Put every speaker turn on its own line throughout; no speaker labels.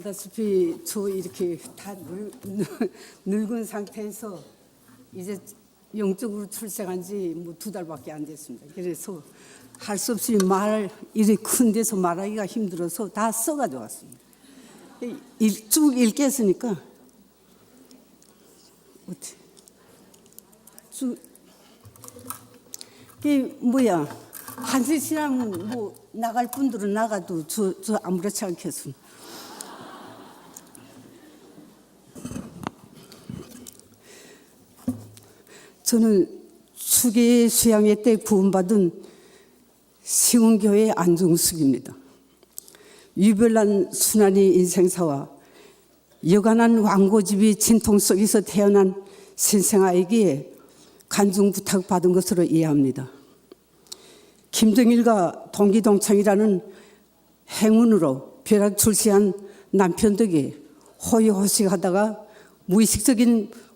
보다시피 저 이렇게 다 늙은 상태에서 이제 영적으로 출생한 지 뭐 2달밖에 안 됐습니다. 그래서 할 수 없이 이렇게 큰 데서 말하기가 힘들어서 다 써가지고 왔습니다. 쭉 읽겠으니까 쭉 이게 뭐야, 한세 지나면 뭐 나갈 분들은 나가도 저 아무렇지 않겠습니다. 저는 수계 수양회 때 구원받은 시흥교회 안종숙입니다. 유별난 순환의 인생사와 여간한 왕고집이 진통 속에서 태어난 신생아에게 간증 부탁받은 것으로 이해합니다. 김정일과 동기동창이라는 행운으로 벼락 출시한 남편 덕에 호의호식하다가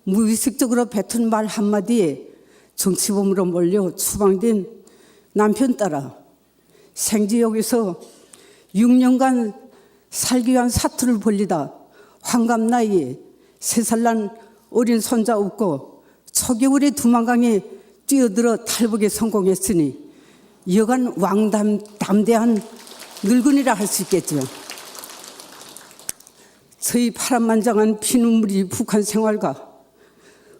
무의식적으로 뱉은 말 한마디에 정치범으로 몰려 추방된 남편 따라 생지역에서 6년간 살기 위한 사투를 벌리다 환갑 나이에 3살 난 어린 손자 없고 초겨울에 두만강에 뛰어들어 탈북에 성공했으니 여간 왕담대한 늙은이라 할 수 있겠죠. 저희 파란만장한 피눈물이 북한 생활과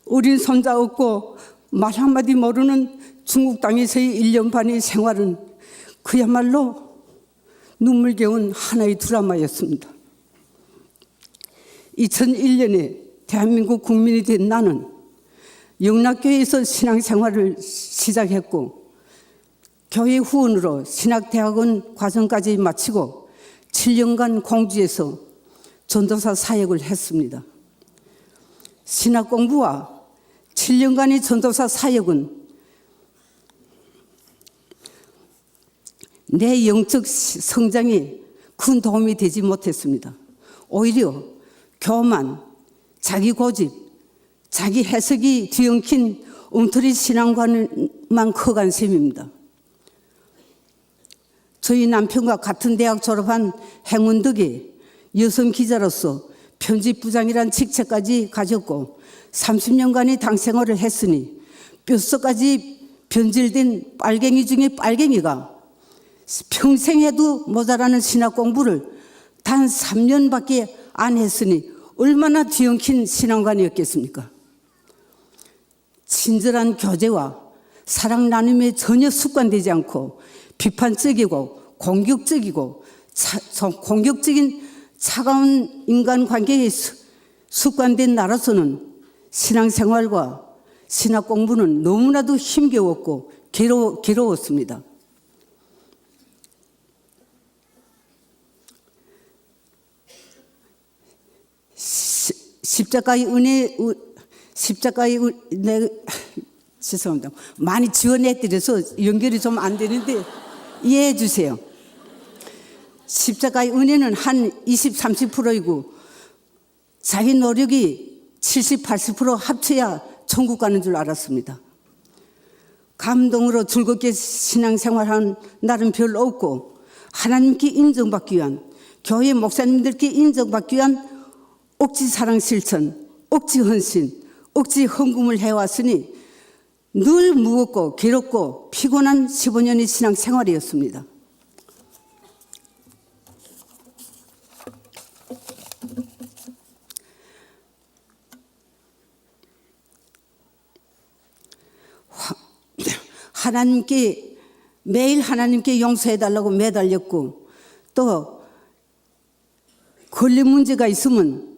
어린 손자 없고 말 한마디 모르는 중국 땅에서의 1년 반의 생활은 그야말로 눈물겨운 하나의 드라마였습니다. 2001년에 대한민국 국민이 된 나는 영락교회에서 신앙생활을 시작했고 교회 후원으로 신학대학원 과정까지 마치고 7년간 공주에서 전도사 사역을 했습니다. 신학 공부와 7년간의 전도사 사역은 내 영적 성장에 큰 도움이 되지 못했습니다. 오히려 교만, 자기 고집, 자기 해석이 뒤엉킨 엉터리 신앙관만 커간 셈입니다. 저희 남편과 같은 대학 졸업한 행운 덕에 여성 기자로서 편집부장이란 직책까지 가졌고 30년간의 당 생활을 했으니 뼛속까지 변질된 빨갱이 중에 빨갱이가 평생 해도 모자라는 신학 공부를 단 3년밖에 안 했으니 얼마나 뒤엉킨 신앙관이었겠습니까? 친절한 교제와 사랑 나눔에 전혀 습관되지 않고 비판적이고 공격적인 차가운 인간관계에 습관된 나라서는 신앙생활과 신학 공부는 너무나도 힘겨웠고 괴로웠습니다. 죄송합니다. 많이 지원해드려서 연결이 좀 안 되는데 이해해 주세요. 십자가의 은혜는 한 20, 30%이고 자기 노력이 70, 80% 합쳐야 천국 가는 줄 알았습니다. 감동으로 즐겁게 신앙생활한 날은 별로 없고 하나님께 인정받기 위한, 교회 목사님들께 인정받기 위한 억지 사랑 실천, 억지 헌신, 억지 헌금을 해왔으니 늘 무겁고 괴롭고 피곤한 15년의 신앙생활이었습니다. 매일 하나님께 용서해달라고 매달렸고 또 권리 문제가 있으면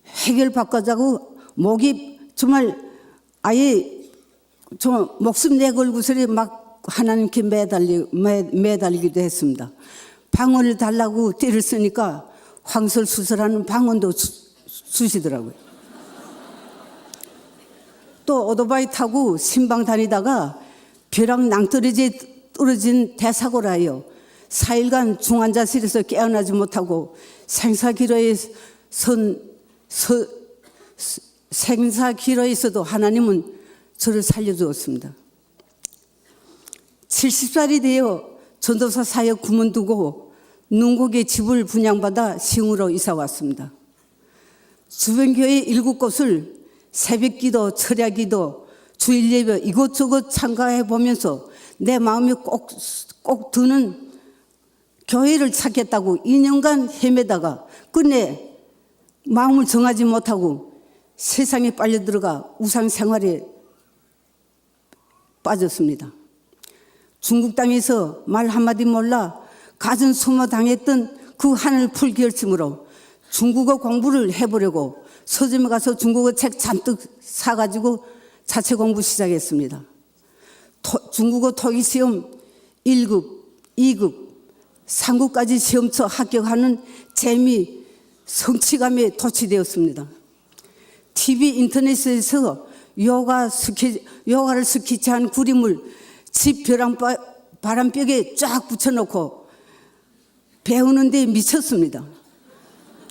해결바꾸자고 목이 정말 아예 좀 목숨 내걸고서 막 하나님께 매달리기도 했습니다. 방언을 달라고 띠를 쓰니까 황설수설하는 방언도 주시더라고요. 또 오토바이 타고 신방 다니다가 벼락 낭떠러지에 떨어진 대사고를 하여 4일간 중환자실에서 깨어나지 못하고 생사기로에서도 하나님은 저를 살려주었습니다. 70살이 되어 전도사 사역 그만두고 능곡에 집을 분양받아 시흥으로 이사 왔습니다. 주변 교회 7곳을 새벽기도, 철야기도, 주일예배 이곳저곳 참가해 보면서 내 마음에 꼭 드는 교회를 찾겠다고 2년간 헤매다가 끝내 마음을 정하지 못하고 세상에 빨려 들어가 우상 생활에 빠졌습니다. 중국 땅에서 말 한마디 몰라 가진 수모 당했던 그 하늘 풀 결심으로 중국어 공부를 해보려고 서점에 가서 중국어 책 잔뜩 사가지고 자체 공부 시작했습니다. 중국어 토익 시험 1급, 2급, 3급까지 시험쳐 합격하는 재미, 성취감에 도취되었습니다. TV 인터넷에서 요가를 스케치한 그림을 집 바람벽에 쫙 붙여놓고 배우는데 미쳤습니다.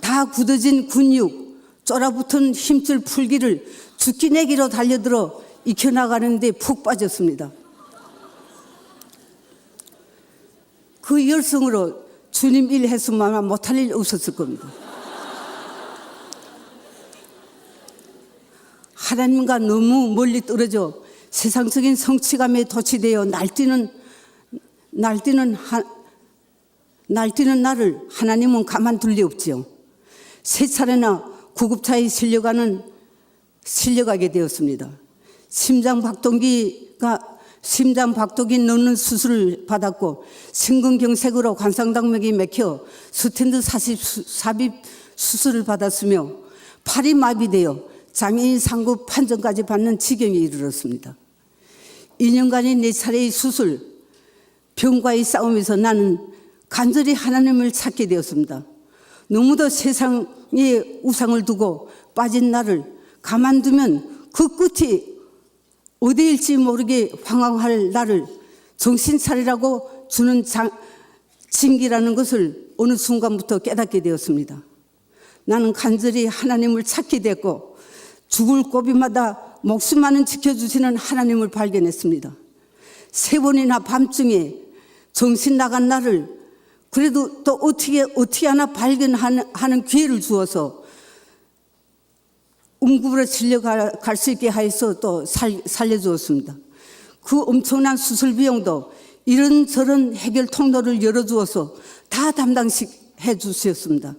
다 굳어진 근육, 쫄아붙은 힘줄 풀기를 죽기 내기로 달려들어 익혀나가는데 푹 빠졌습니다. 그 열성으로 주님 일 했으면 못할 일 없었을 겁니다. 하나님과 너무 멀리 떨어져 세상적인 성취감에 도취되어 날뛰는 나를 하나님은 가만둘 리 없지요. 세 차례나 구급차에 실려가게 되었습니다. 심장 박동기 넣는 수술을 받았고 심근경색으로 관상동맥이 막혀 스텐트 삽입 수술을 받았으며 팔이 마비되어 장애인 상급 판정까지 받는 지경에 이르렀습니다. 2년간의 4차례의 수술, 병과의 싸움에서 나는 간절히 하나님을 찾게 되었습니다. 너무도 세상에 우상을 두고 빠진 나를 가만두면 그 끝이 어디일지 모르게 황황할 나를 정신 차리라고 주는 징계라는 것을 어느 순간부터 깨닫게 되었습니다. 나는 간절히 하나님을 찾게 됐고 죽을 고비마다 목숨만은 지켜주시는 하나님을 발견했습니다. 3번이나 밤중에 정신 나간 나를 그래도 또 어떻게 하나 발견하는 기회를 주어서 응급으로 실려갈 수 있게 하여서 또 살려주었습니다. 그 엄청난 수술 비용도 이런저런 해결 통로를 열어주어서 다 담당해 주셨습니다.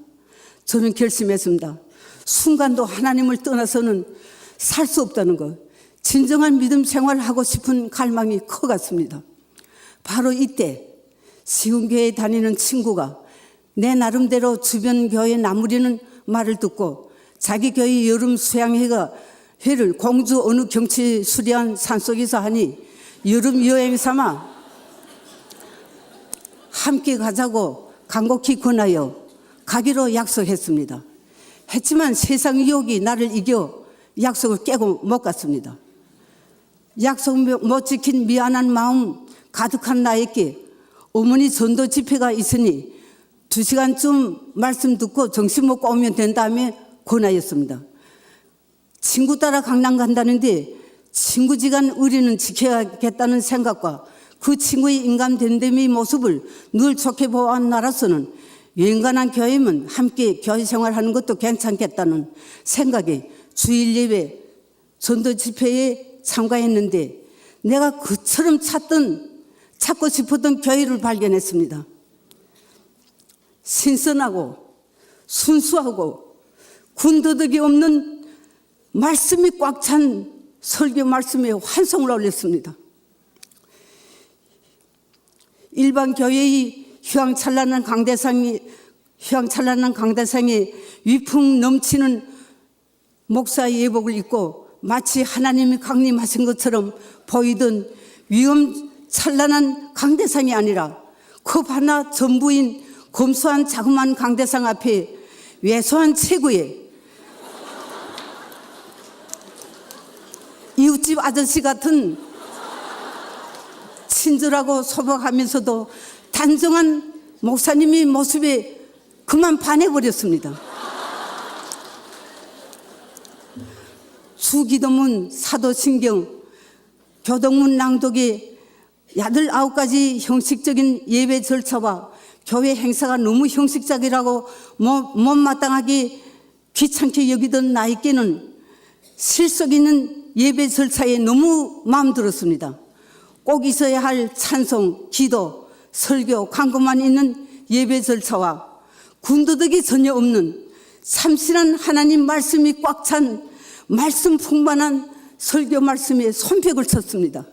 저는 결심했습니다. 순간도 하나님을 떠나서는 살 수 없다는 것, 진정한 믿음 생활을 하고 싶은 갈망이 커갔습니다. 바로 이때 시흥교회에 다니는 친구가 내 나름대로 주변 교회 나무리는 말을 듣고 자기 교회 여름 수양회를 공주 어느 경치 수려한 산속에서 하니 여름 여행 삼아 함께 가자고 간곡히 권하여 가기로 약속했습니다. 했지만 세상 유혹이 나를 이겨 약속을 깨고 못 갔습니다. 약속 못 지킨 미안한 마음 가득한 나에게 어머니 전도 집회가 있으니 2시간쯤 말씀 듣고 정신 먹고 오면 된다며 권하였습니다. 친구 따라 강남 간다는데 친구지간 의리는 지켜야겠다는 생각과 그 친구의 인간 됨됨의 모습을 늘 좋게 보아온 나라서는 여행가난 교회면 함께 교회 생활하는 것도 괜찮겠다는 생각에 주일 예배 전도 집회에 참가했는데 내가 그처럼 찾고 싶었던 교회를 발견했습니다. 신선하고 순수하고 군더더기 없는 말씀이 꽉 찬 설교 말씀에 환성을 올렸습니다. 일반 교회의 휘황찬란한 강대상에 위풍 넘치는 목사의 예복을 입고 마치 하나님이 강림하신 것처럼 보이던 위험찬란한 강대상이 아니라 컵 하나 전부인 검소한 자그마한 강대상 앞에 왜소한 체구에 이웃집 아저씨 같은 친절하고 소박하면서도 단정한 목사님의 모습에 그만 반해버렸습니다. 주기도문, 사도신경, 교동문 낭독에 8가지 형식적인 예배 절차와 교회 행사가 너무 형식적이라고 못마땅하게 귀찮게 여기던 나에게는 실속 있는 예배 절차에 너무 마음 들었습니다. 꼭 있어야 할 찬송, 기도, 설교, 광고만 있는 예배 절차와 군더더기 전혀 없는 참신한 하나님 말씀이 꽉 찬 말씀 풍만한 설교 말씀에 손뼉을 쳤습니다.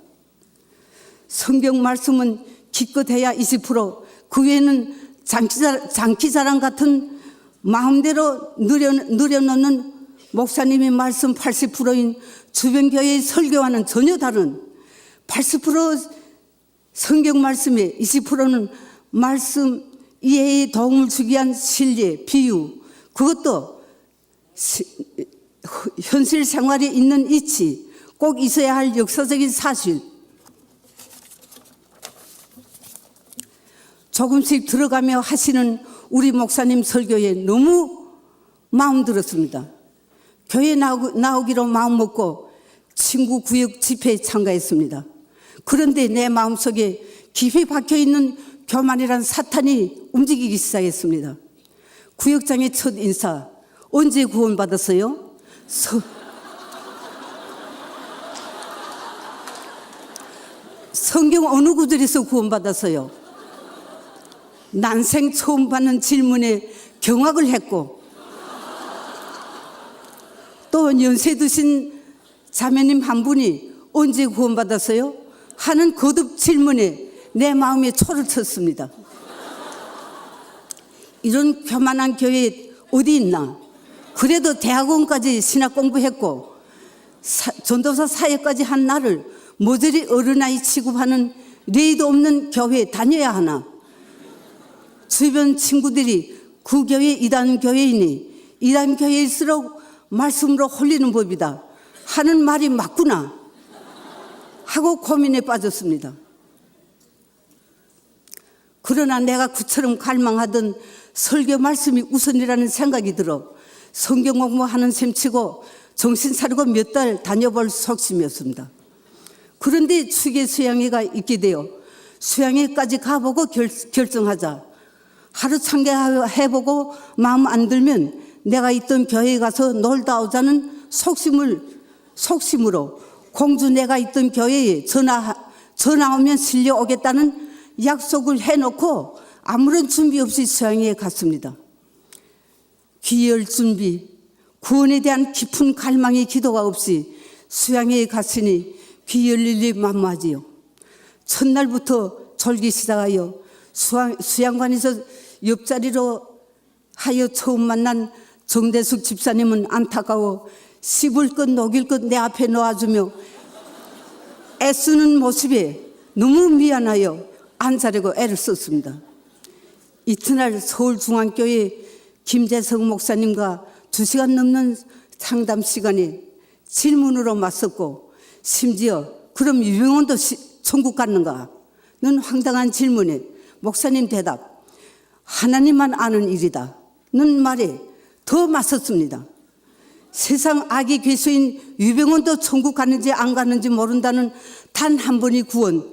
성경 말씀은 기껏해야 20%, 그 외에는 장기자랑 같은 마음대로 누려놓는 목사님의 말씀 80%인 주변 교회의 설교와는 전혀 다른 80% 성경 말씀에 20%는 말씀 이해에 도움을 주기 위한 실례, 비유, 그것도 현실 생활에 있는 이치, 꼭 있어야 할 역사적인 사실, 조금씩 들어가며 하시는 우리 목사님 설교에 너무 마음 들었습니다. 교회 나오기로 마음먹고 친구 구역 집회에 참가했습니다. 그런데 내 마음속에 깊이 박혀있는 교만이란 사탄이 움직이기 시작했습니다. 구역장의 첫 인사, 언제 구원받았어요? 성경 어느 구절에서 구원받았어요? 난생 처음 받는 질문에 경악을 했고, 또 연세 드신 자매님 한 분이 언제 구원받았어요? 하는 거듭 질문에 내 마음에 초를 쳤습니다. 이런 교만한 교회 어디 있나? 그래도 대학원까지 신학 공부했고 전도사 사역까지 한 나를 모조리 어른아이 취급하는 예의도 없는 교회에 다녀야 하나? 주변 친구들이 그 교회 이단 교회이니 이단 교회일수록 말씀으로 홀리는 법이다 하는 말이 맞구나 하고 고민에 빠졌습니다. 그러나 내가 그처럼 갈망하던 설교 말씀이 우선이라는 생각이 들어 성경 공부하는 셈치고 정신 차리고 몇 달 다녀볼 속심이었습니다. 그런데 추계 수양회가 있게 되어 수양회까지 가보고 결정하자. 하루 참가해보고 마음 안 들면 내가 있던 교회에 가서 놀다 오자는 속심으로 공주 내가 있던 교회에 전화 오면 실려 오겠다는 약속을 해놓고 아무런 준비 없이 수양회에 갔습니다. 귀열 준비, 구원에 대한 깊은 갈망의 기도가 없이 수양회에 갔으니 귀 열릴 일 만무하지요. 첫날부터 졸기 시작하여 수양관에서 옆자리로 하여 처음 만난 정대숙 집사님은 안타까워 씹을 것 녹일 것 내 앞에 놓아주며 애쓰는 모습에 너무 미안하여 앉으려고 애를 썼습니다. 이튿날 서울중앙교회 김재성 목사님과 2시간 넘는 상담 시간에 질문으로 맞섰고 심지어 그럼 유병원도 천국 갔는가? 는 황당한 질문에 목사님 대답, 하나님만 아는 일이다 는 말에 더 맞섰습니다. 세상 악의 괴수인 유병원도 천국 갔는지 안 갔는지 모른다는 단 한 번의 구원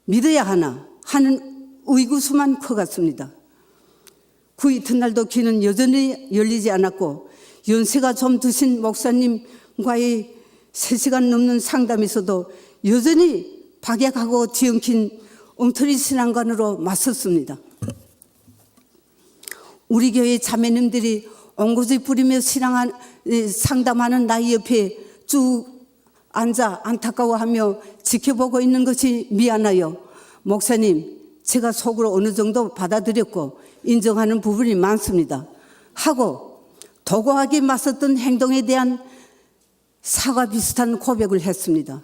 믿어야 하나 하는 의구심만 커갔습니다. 그 이튿날도 귀는 여전히 열리지 않았고 연세가 좀 드신 목사님과의 3시간 넘는 상담에서도 여전히 박약하고 뒤엉킨 엉터리 신앙관으로 맞섰습니다. 우리 교회 자매님들이 옹고지 부리며 상담하는 나의 옆에 쭉 앉아 안타까워하며 지켜보고 있는 것이 미안하여 목사님, 제가 속으로 어느 정도 받아들였고 인정하는 부분이 많습니다 하고 도구하게 맞섰던 행동에 대한 사과 비슷한 고백을 했습니다.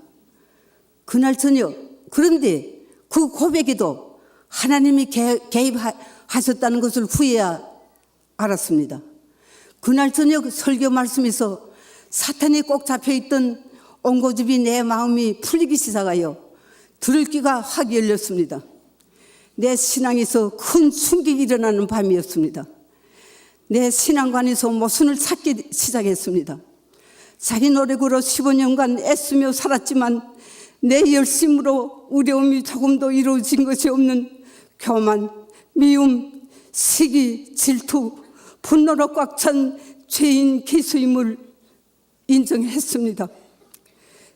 그날 저녁, 그런데 그 고백에도 하나님이 개입하셨다는 것을 후에야 알았습니다. 그날 저녁 설교 말씀에서 사탄이 꼭 잡혀있던 옹고집이 내 마음이 풀리기 시작하여 들을 귀가 확 열렸습니다. 내 신앙에서 큰 충격이 일어나는 밤이었습니다. 내 신앙관에서 모순을 찾기 시작했습니다. 자기 노력으로 15년간 애쓰며 살았지만 내 열심으로 어려움이 조금도 이루어진 것이 없는 교만, 미움, 시기, 질투, 분노로 꽉 찬 죄인 기수임을 인정했습니다.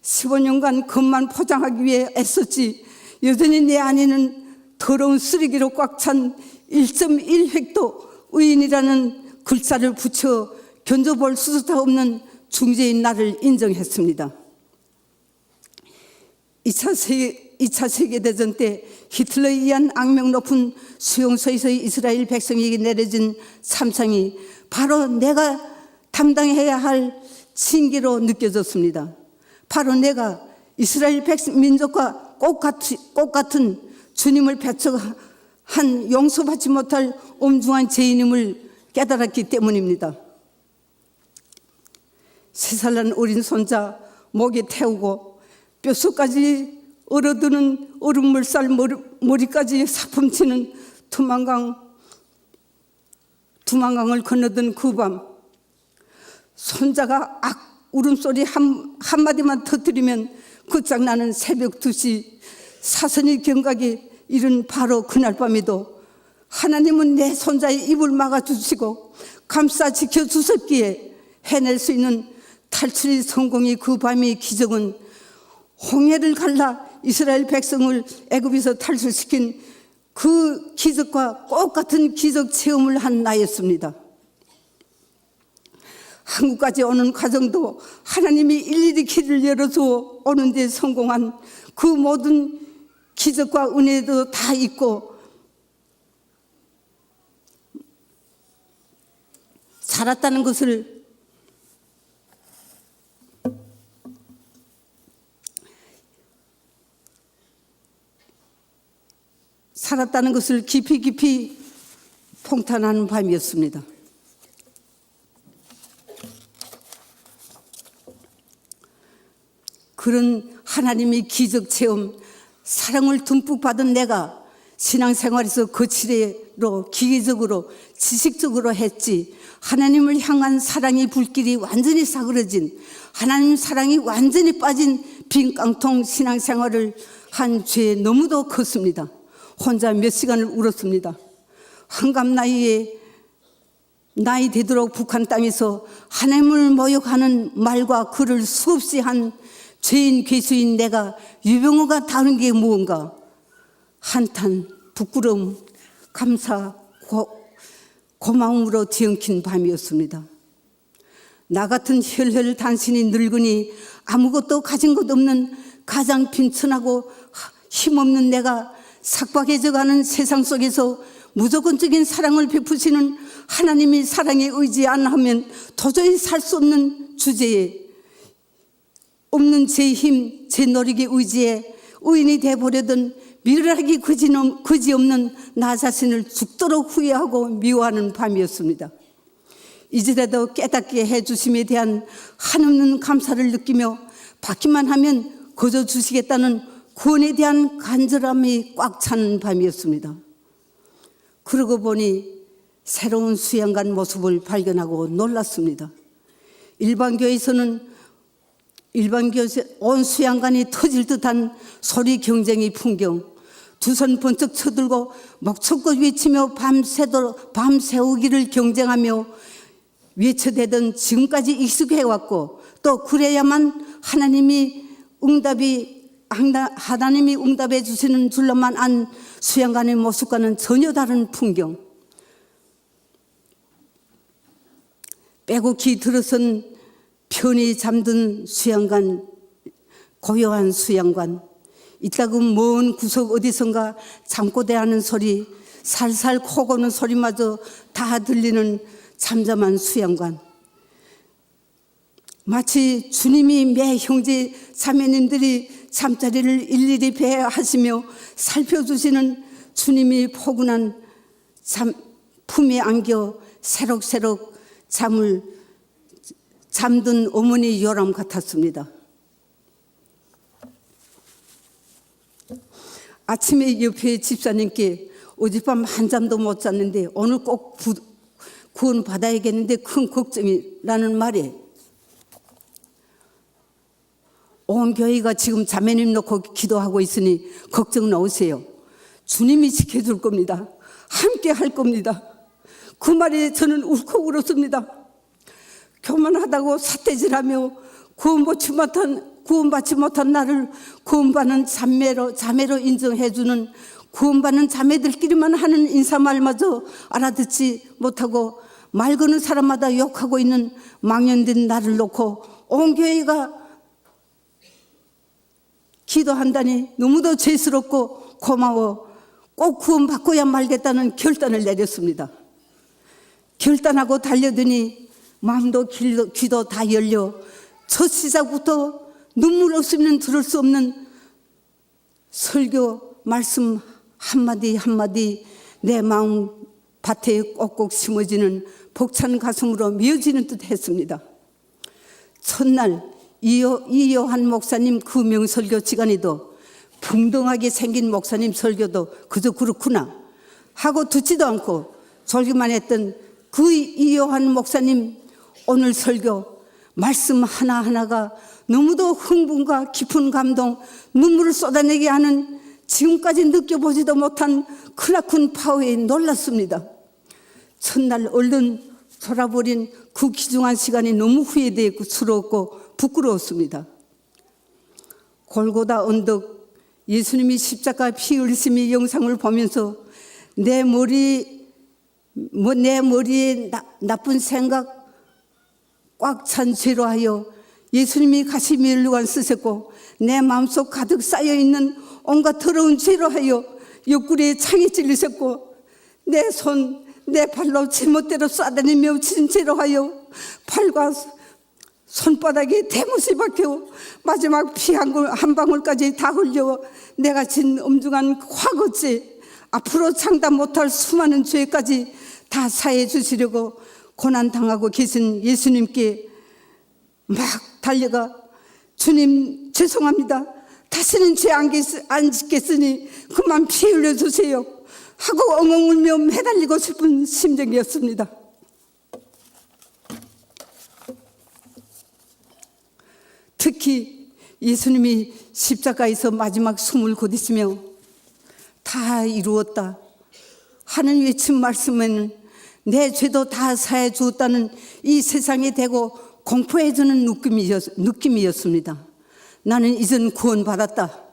15년간 겉만 포장하기 위해 애썼지 여전히 내 안에는 더러운 쓰레기로 꽉 찬 1.1획도 의인이라는 글자를 붙여 견뎌볼 수도 없는 중재인 나를 인정했습니다. 2차 세계대전 때 히틀러에 의한 악명 높은 수용소에서 이스라엘 백성에게 내려진 참상이 바로 내가 담당해야 할 징계로 느껴졌습니다. 바로 내가 이스라엘 민족과 꽃 같은 주님을 배척한 용서받지 못할 엄중한 죄인임을 깨달았기 때문입니다. 3살 난 어린 손자 목에 태우고 뼛속까지 얼어드는 얼음물살 머리까지 사품치는 두만강을 건너던 그 밤 손자가 울음소리 한마디만 터뜨리면 끝장나는 새벽 2시 사선의 경각에 이른 바로 그날 밤에도 하나님은 내 손자의 입을 막아주시고 감싸 지켜주셨기에 해낼 수 있는 탈출의 성공이 그 밤의 기적은 홍해를 갈라 이스라엘 백성을 애굽에서 탈출시킨 그 기적과 똑같은 기적 체험을 한 나였습니다. 한국까지 오는 과정도 하나님이 일일이 길을 열어주어 오는 데 성공한 그 모든 기적과 은혜도 다 있고 살았다는 것을 깊이 통탄하는 밤이었습니다. 그런 하나님의 기적 체험, 사랑을 듬뿍 받은 내가 신앙생활에서 거칠애로 기계적으로 지식적으로 했지 하나님을 향한 사랑의 불길이 완전히 사그러진 하나님 사랑이 완전히 빠진 빈 깡통 신앙생활을 한 죄 너무도 컸습니다. 혼자 몇 시간을 울었습니다. 한갑 나이 되도록 북한 땅에서 하나님을 모욕하는 말과 글을 수없이 한 죄인 괴수인 내가 유병호가 다른 게 무언가 한탄, 부끄러움, 감사, 고마움으로 뒤엉킨 밤이었습니다. 나 같은 혈혈 단신이 늙으니 아무것도 가진 것 없는 가장 빈천하고 힘없는 내가 삭박해져가는 세상 속에서 무조건적인 사랑을 베푸시는 하나님의 사랑에 의지 안 하면 도저히 살 수 없는 주제에 없는 제 힘, 제 노력에 의지해 의인이 되어보려던 미련하기 그지없는 나 자신을 죽도록 후회하고 미워하는 밤이었습니다. 이제라도 깨닫게 해주심에 대한 한없는 감사를 느끼며 받기만 하면 거저 주시겠다는 구원에 대한 간절함이 꽉 차는 밤이었습니다. 그러고 보니 새로운 수양관 모습을 발견하고 놀랐습니다. 일반교회에서 온 수양관이 터질 듯한 소리 경쟁의 풍경, 두 손 번쩍 쳐들고 목청껏 외치며 밤새우기를 경쟁하며 외쳐대던 지금까지 익숙해왔고 또 그래야만 하나님이 응답해 주시는 줄로만 안 수양관의 모습과는 전혀 다른 풍경. 빼곡히 들어선 편히 잠든 수양관, 고요한 수양관, 이따금 먼 구석 어디선가 잠꼬대하는 소리, 살살 코 고는 소리마저 다 들리는 잠잠한 수양관. 마치 주님이 매 형제 자매님들이 잠자리를 일일이 배하시며 살펴주시는 주님이 포근한 품에 안겨 새록새록 잠든 어머니 요람 같았습니다. 아침에 옆에 집사님께 어젯밤 한잠도 못 잤는데 오늘 꼭 구원 받아야겠는데 큰 걱정이라는 말에 온 교회가 지금 자매님 놓고 기도하고 있으니 걱정 놓으세요. 주님이 지켜줄 겁니다. 함께 할 겁니다. 그 말에 저는 울컥 울었습니다. 교만하다고 삿대질하며 구원받지 못한 나를 구원받는 자매로 인정해주는, 구원받는 자매들끼리만 하는 인사말마저 알아듣지 못하고 말 거는 사람마다 욕하고 있는 망연된 나를 놓고 온 교회가 기도한다니 너무도 죄스럽고 고마워, 꼭 구원받고야 말겠다는 결단을 내렸습니다. 결단하고 달려드니 마음도 귀도 다 열려 첫 시작부터 눈물 없으면 들을 수 없는 설교 말씀 한마디 한마디 내 마음 밭에 꼭꼭 심어지는 벅찬 가슴으로 미어지는 듯 했습니다. 첫날 이요한 목사님 그 명설교 시간에도 풍덩하게 생긴 목사님 설교도 그저 그렇구나 하고 듣지도 않고 졸기만 했던 그 이요한 목사님 오늘 설교 말씀 하나하나가 너무도 흥분과 깊은 감동, 눈물을 쏟아내게 하는 지금까지 느껴보지도 못한 크나큰 파워에 놀랐습니다. 첫날 얼른 돌아버린 그 귀중한 시간이 너무 후회되고 스러웠고 부끄러웠습니다. 골고다 언덕 예수님이 십자가 피 흘리심의 영상을 보면서 내 머리에 나쁜 생각 꽉 찬 죄로 하여 예수님이 가시 멸류관 쓰셨고 내 마음속 가득 쌓여있는 온갖 더러운 죄로 하여 옆구리에 창에 찔리셨고 내 손, 내 발로 제멋대로 쏴다니며 친 죄로 하여 팔과 손바닥에 대못이 박혀 마지막 피 한 방울까지 다 흘려 내가 진 엄중한 과거죄, 앞으로 장담 못할 수많은 죄까지 다 사해 주시려고 고난당하고 계신 예수님께 막 달려가 주님 죄송합니다. 다시는 죄 안 짓겠으니 그만 피 흘려주세요 하고 엉엉 울며 매달리고 싶은 심정이었습니다. 특히 예수님이 십자가에서 마지막 숨을 거두시며 다 이루었다 하는 외친 말씀에는 내 죄도 다 사해 주었다는 이 세상에 대고 공포해주는 느낌이었습니다. 나는 이젠 구원받았다.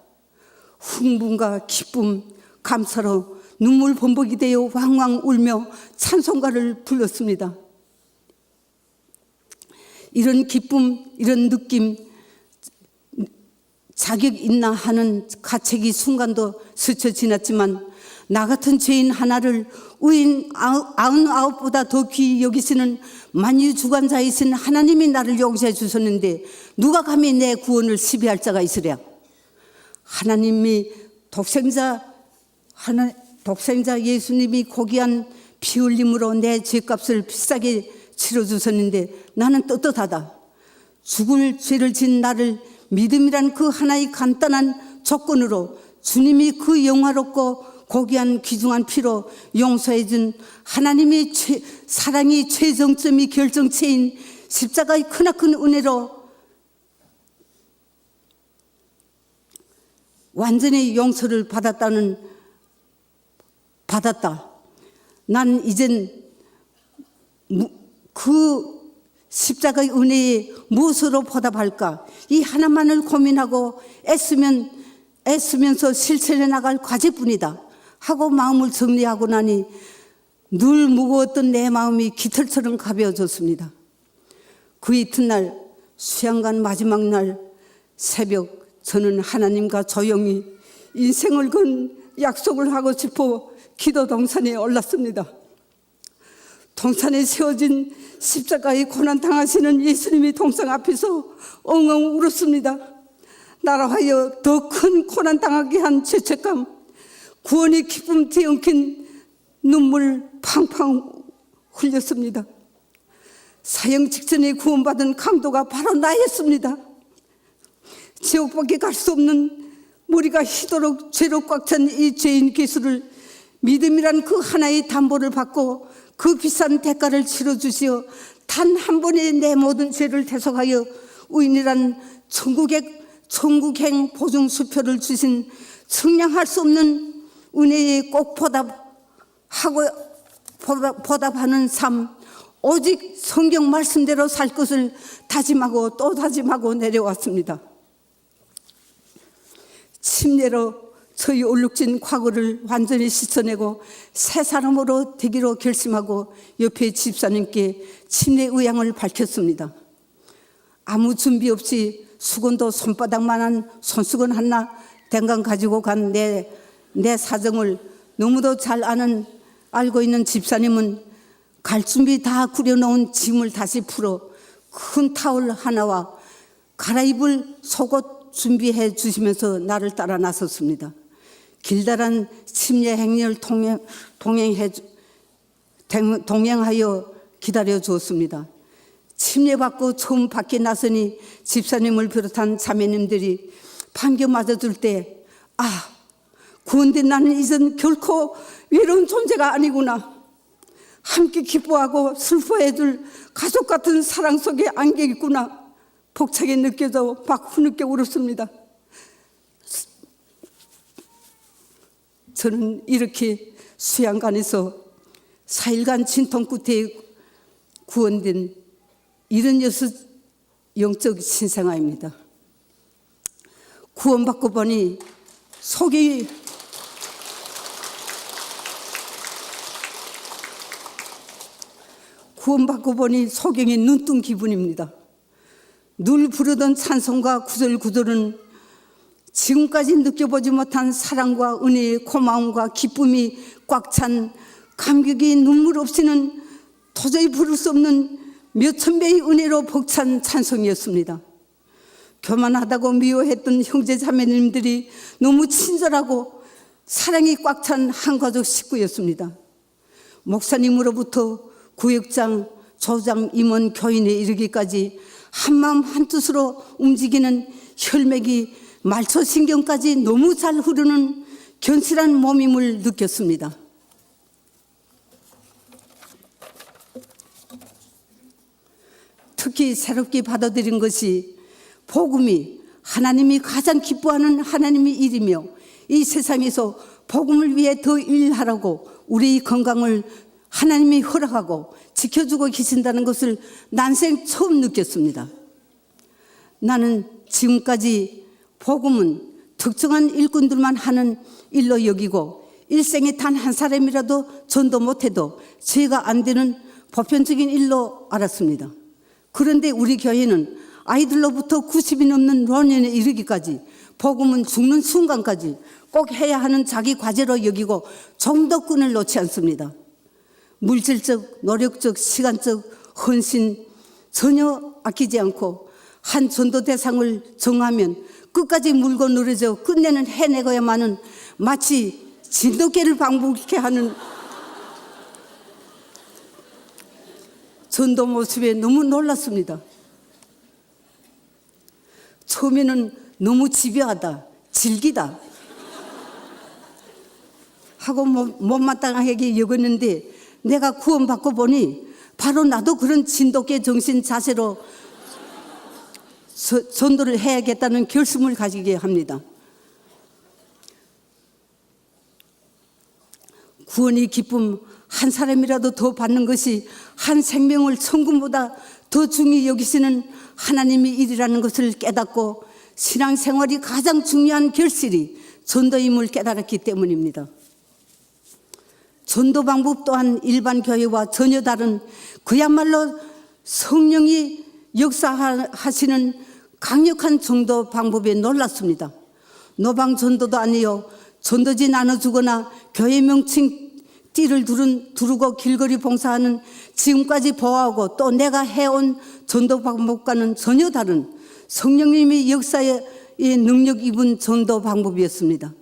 흥분과 기쁨, 감사로 눈물 범벅이 되어 왕왕 울며 찬송가를 불렀습니다. 이런 기쁨, 이런 느낌 자격 있나 하는 가책이 순간도 스쳐 지났지만 나 같은 죄인 하나를 의인 99보다 더 귀히 여기시는 만유주관자이신 하나님이 나를 용서해 주셨는데 누가 감히 내 구원을 시비할 자가 있으랴. 하나님이 독생자 예수님이 고귀한 피 흘림으로 내 죄값을 비싸게 치러주셨는데 나는 떳떳하다. 죽을 죄를 진 나를 믿음이란 그 하나의 간단한 조건으로 주님이 그 영화롭고 고귀한 귀중한 피로 용서해 준 하나님의 사랑이 최정점이 결정체인 십자가의 크나큰 은혜로 완전히 용서를 받았다. 난 이젠 그 십자가의 은혜에 무엇으로 보답할까? 이 하나만을 고민하고 애쓰면서 실천해 나갈 과제뿐이다 하고 마음을 정리하고 나니 늘 무거웠던 내 마음이 깃털처럼 가벼워졌습니다. 그 이튿날 수양관 마지막 날 새벽 저는 하나님과 조용히 인생을 건 약속을 하고 싶어 기도 동산에 올랐습니다. 동산에 세워진 십자가의 고난 당하시는 예수님의 동상 앞에서 엉엉 울었습니다. 나로 하여 더 큰 고난 당하게 한 죄책감, 구원의 기쁨 뒤엉킨 눈물 팡팡 흘렸습니다. 사형 직전에 구원받은 강도가 바로 나였습니다. 지옥밖에 갈 수 없는 머리가 희도록 죄로 꽉 찬 이 죄인 기수를 믿음이란 그 하나의 담보를 받고 그 비싼 대가를 치러주시어 단 한 번에 내 모든 죄를 대속하여 의인이란 천국행 보증수표를 주신 측량할 수 없는 은혜에 꼭 보답하고 하고 보답하는 삶, 오직 성경 말씀대로 살 것을 다짐하고 또 다짐하고 내려왔습니다. 침례로 저희 얼룩진 과거를 완전히 씻어내고 새 사람으로 되기로 결심하고 옆에 집사님께 침례 의향을 밝혔습니다. 아무 준비 없이 수건도 손바닥만한 손수건 하나 댕강 가지고 간 내 사정을 너무도 잘 알고 있는 집사님은 갈 준비 다 구려놓은 짐을 다시 풀어 큰 타올 하나와 갈아입을 속옷 준비해 주시면서 나를 따라 나섰습니다. 길다란 침례 행렬 동행하여 기다려 주었습니다. 침례받고 처음 밖에 나서니 집사님을 비롯한 자매님들이 반겨 맞아줄 때 구원된 나는 이젠 결코 외로운 존재가 아니구나. 함께 기뻐하고 슬퍼해줄 가족 같은 사랑 속에 안겨 있구나. 벅차게 느껴져 막 흐느껴 울었습니다. 저는 이렇게 수양관에서 4일간 진통 끝에 구원된 76 영적 신생아입니다. 구원받고 보니 속이 소경이 눈뜬 기분입니다. 늘 부르던 찬송과 구절구절은 지금까지 느껴보지 못한 사랑과 은혜의 고마움과 기쁨이 꽉 찬 감격이 눈물 없이는 도저히 부를 수 없는 몇천 배의 은혜로 벅찬 찬송이었습니다. 교만하다고 미워했던 형제 자매님들이 너무 친절하고 사랑이 꽉 찬 한가족 식구였습니다. 목사님으로부터 구역장, 조장, 임원, 교인에 이르기까지 한마음 한뜻으로 움직이는 혈맥이 말초신경까지 너무 잘 흐르는 견실한 몸임을 느꼈습니다. 특히 새롭게 받아들인 것이 복음이 하나님이 가장 기뻐하는 하나님의 일이며 이 세상에서 복음을 위해 더 일하라고 우리의 건강을 하나님이 허락하고 지켜주고 계신다는 것을 난생 처음 느꼈습니다. 나는 지금까지 복음은 특정한 일꾼들만 하는 일로 여기고 일생에 단 한 사람이라도 전도 못해도 죄가 안 되는 보편적인 일로 알았습니다. 그런데 우리 교회는 아이들로부터 90이 넘는 노년에 이르기까지 복음은 죽는 순간까지 꼭 해야 하는 자기 과제로 여기고 좀더 끈을 놓지 않습니다. 물질적, 노력적, 시간적 헌신 전혀 아끼지 않고 한 전도 대상을 정하면 끝까지 물고 늘어져 끝내는 해내고야만은 마치 진돗개를 방불케 하는 전도 모습에 너무 놀랐습니다. 처음에는 너무 집요하다, 질기다 하고 못마땅하게 여겼는데 내가 구원받고 보니 바로 나도 그런 진돗개 정신 자세로 전도를 해야겠다는 결심을 가지게 합니다. 구원의 기쁨 한 사람이라도 더 받는 것이 한 생명을 천금보다 더 중히 여기시는 하나님의 일이라는 것을 깨닫고 신앙생활이 가장 중요한 결실이 전도임을 깨달았기 때문입니다. 전도 방법 또한 일반 교회와 전혀 다른 그야말로 성령이 역사하시는 강력한 전도 방법에 놀랐습니다. 노방 전도도 아니요 전도지 나눠주거나 교회 명칭 띠를 두르고 길거리 봉사하는 지금까지 보아하고 또 내가 해온 전도 방법과는 전혀 다른 성령님의 역사의 능력 입은 전도 방법이었습니다.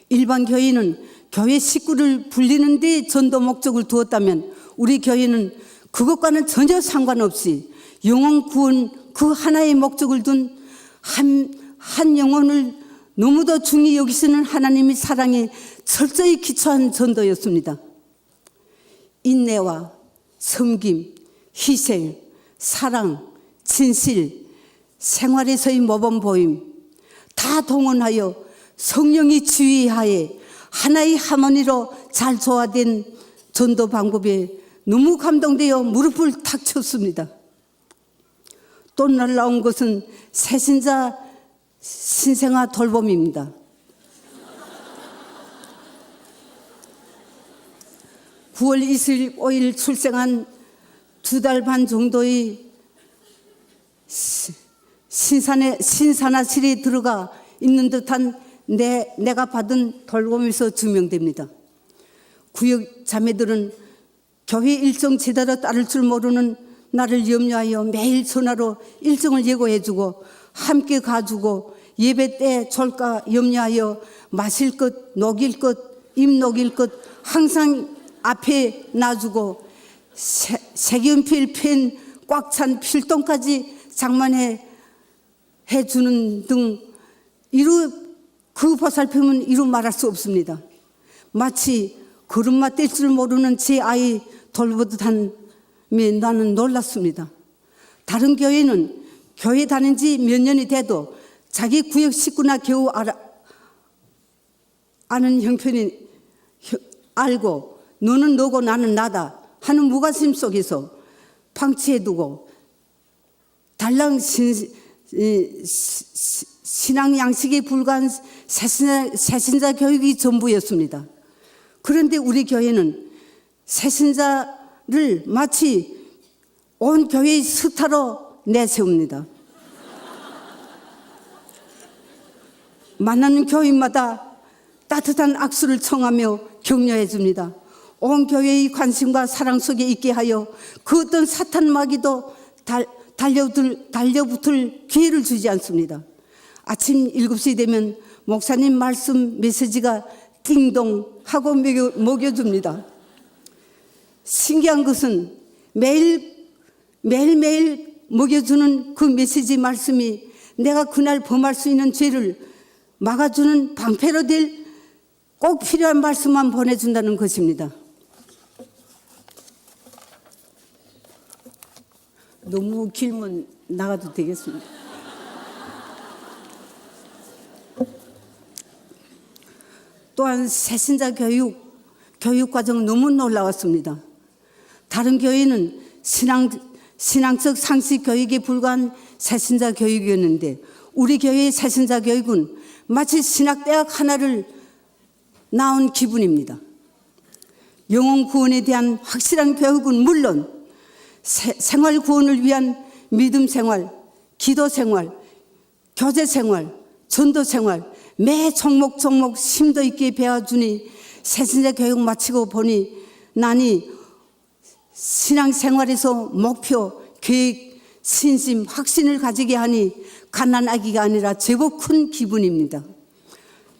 일반 교회는 교회 식구를 불리는 데 전도 목적을 두었다면 우리 교회는 그것과는 전혀 상관없이 영혼 구원 그 하나의 목적을 둔 한 영혼을 너무도 중히 여기시는 하나님의 사랑에 철저히 기초한 전도였습니다. 인내와 섬김, 희생, 사랑, 진실, 생활에서의 모범 보임 다 동원하여 성령이 지휘하에 하나의 하모니로 잘 조화된 전도 방법에 너무 감동되어 무릎을 탁 쳤습니다. 또 날라온 것은 새신자 신생아 돌봄입니다. 9월 25일 출생한 2달 반 정도의 신산화실에 들어가 있는 듯한 내가 받은 돌봄에서 증명됩니다. 구역 자매들은 교회 일정 제대로 따를 줄 모르는 나를 염려하여 매일 전화로 일정을 예고해주고 함께 가주고 예배 때 졸까 염려하여 마실 것, 녹일 것, 입 녹일 것 항상 앞에 놔주고 색연필, 펜, 꽉 찬 필통까지 장만해 주는 등 그 보살핌은 이루 말할 수 없습니다. 마치 걸음마 뗄 줄 모르는 제 아이 돌보듯 함에 나는 놀랐습니다. 다른 교회는 교회 다닌 지 몇 년이 돼도 자기 구역 식구나 겨우 아는 형편이 알고 너는 너고 나는 나다 하는 무관심 속에서 방치해두고 달랑 신앙 양식에 불과한 새신자 교육이 전부였습니다. 그런데 우리 교회는 새신자를 마치 온 교회의 스타로 내세웁니다. 만나는 교인마다 따뜻한 악수를 청하며 격려해 줍니다. 온 교회의 관심과 사랑 속에 있게 하여 그 어떤 사탄 마귀도 달려붙을 기회를 주지 않습니다. 아침 7시 되면 목사님 말씀 메시지가 띵동 하고 먹여줍니다. 신기한 것은 매일매일 먹여주는 그 메시지 말씀이 내가 그날 범할 수 있는 죄를 막아주는 방패로 될 꼭 필요한 말씀만 보내준다는 것입니다. 너무 길면 나가도 되겠습니다. 또한 새신자 교육 과정 너무 놀라웠습니다. 다른 교회는 신앙적 상식 교육에 불과한 새신자 교육이었는데 우리 교회의 새신자 교육은 마치 신학대학 하나를 나온 기분입니다. 영혼 구원에 대한 확실한 교육은 물론 생활 구원을 위한 믿음 생활, 기도 생활, 교제 생활, 전도 생활 매 종목 심도 있게 배워주니 새신자 교육 마치고 보니 나니 신앙 생활에서 목표, 계획, 신심, 확신을 가지게 하니 갓난아기가 아니라 제법 큰 기분입니다.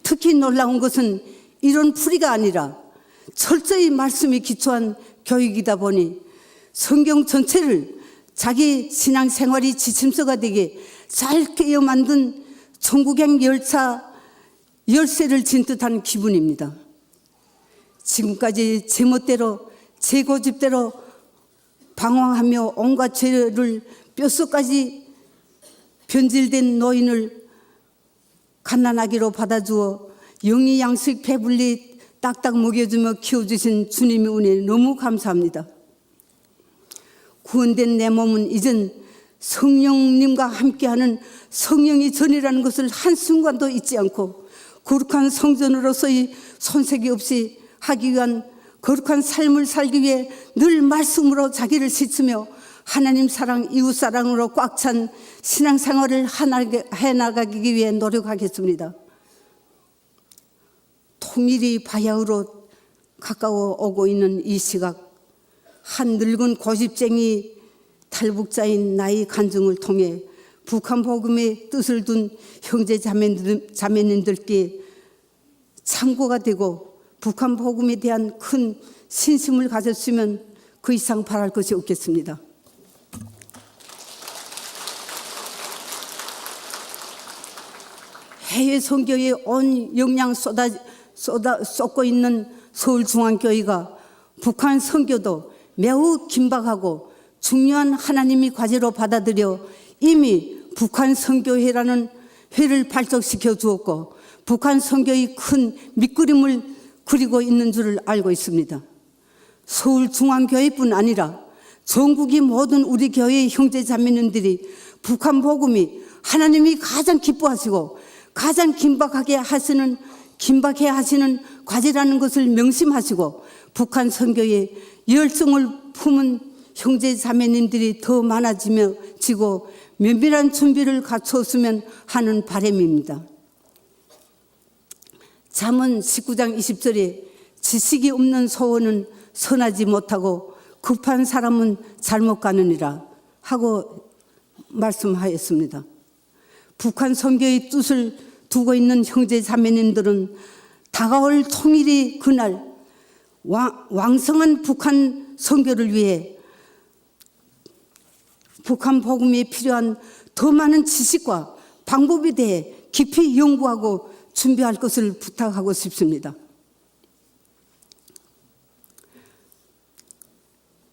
특히 놀라운 것은 이런 풀이가 아니라 철저히 말씀에 기초한 교육이다 보니 성경 전체를 자기 신앙생활이 지침서가 되게 잘 깨어 만든 천국행 열쇠를 진 듯한 기분입니다. 지금까지 제멋대로 제 고집대로 방황하며 온갖 죄를 뼛속까지 변질된 노인을 갓난아기로 받아주어 영이 양식 배불리 딱딱 먹여주며 키워주신 주님의 은혜에 너무 감사합니다. 구원된 내 몸은 이젠 성령님과 함께하는 성령의 전이라는 것을 한순간도 잊지 않고 거룩한 성전으로서의 손색이 없이 하기 위한 거룩한 삶을 살기 위해 늘 말씀으로 자기를 씻으며 하나님 사랑, 이웃 사랑으로 꽉 찬 신앙생활을 해나가기 위해 노력하겠습니다. 통일이 바야흐로 가까워 오고 있는 이 시각, 한 늙은 고집쟁이 탈북자인 나의 간증을 통해 북한 복음의 뜻을 둔 형제 자매님들께 참고가 되고 북한 복음에 대한 큰 신심을 가졌으면 그 이상 바랄 것이 없겠습니다. 해외 선교에 온 역량 쏟고 있는 서울중앙교회가 북한 선교도 매우 긴박하고 중요한 하나님의 과제로 받아들여 이미 북한 선교회라는 회를 발족시켜 주었고 북한 선교의 큰 밑그림을 그리고 있는 줄 알고 있습니다. 서울중앙교회뿐 아니라 전국의 모든 우리 교회의 형제 자매님들이 북한 복음이 하나님이 가장 기뻐하시고 가장 긴박해야 하시는 과제라는 것을 명심하시고 북한 선교에 열정을 품은 형제 자매님들이 더 많아지고 면밀한 준비를 갖추었으면 하는 바람입니다. 잠언 19장 20절에 지식이 없는 소원은 선하지 못하고 급한 사람은 잘못 가느니라 하고 말씀하였습니다. 북한 선교의 뜻을 두고 있는 형제 자매님들은 다가올 통일의 그날 왕성한 북한 선교를 위해 북한 복음에 필요한 더 많은 지식과 방법에 대해 깊이 연구하고 준비할 것을 부탁하고 싶습니다.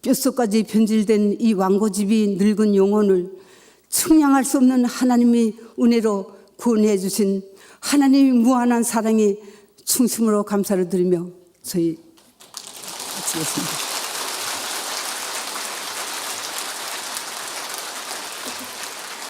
뼛속까지 변질된 이 완고집이 늙은 영혼을 측량할 수 없는 하나님의 은혜로 구원해 주신 하나님의 무한한 사랑에 충심으로 감사를 드리며 저희 마치겠습니다.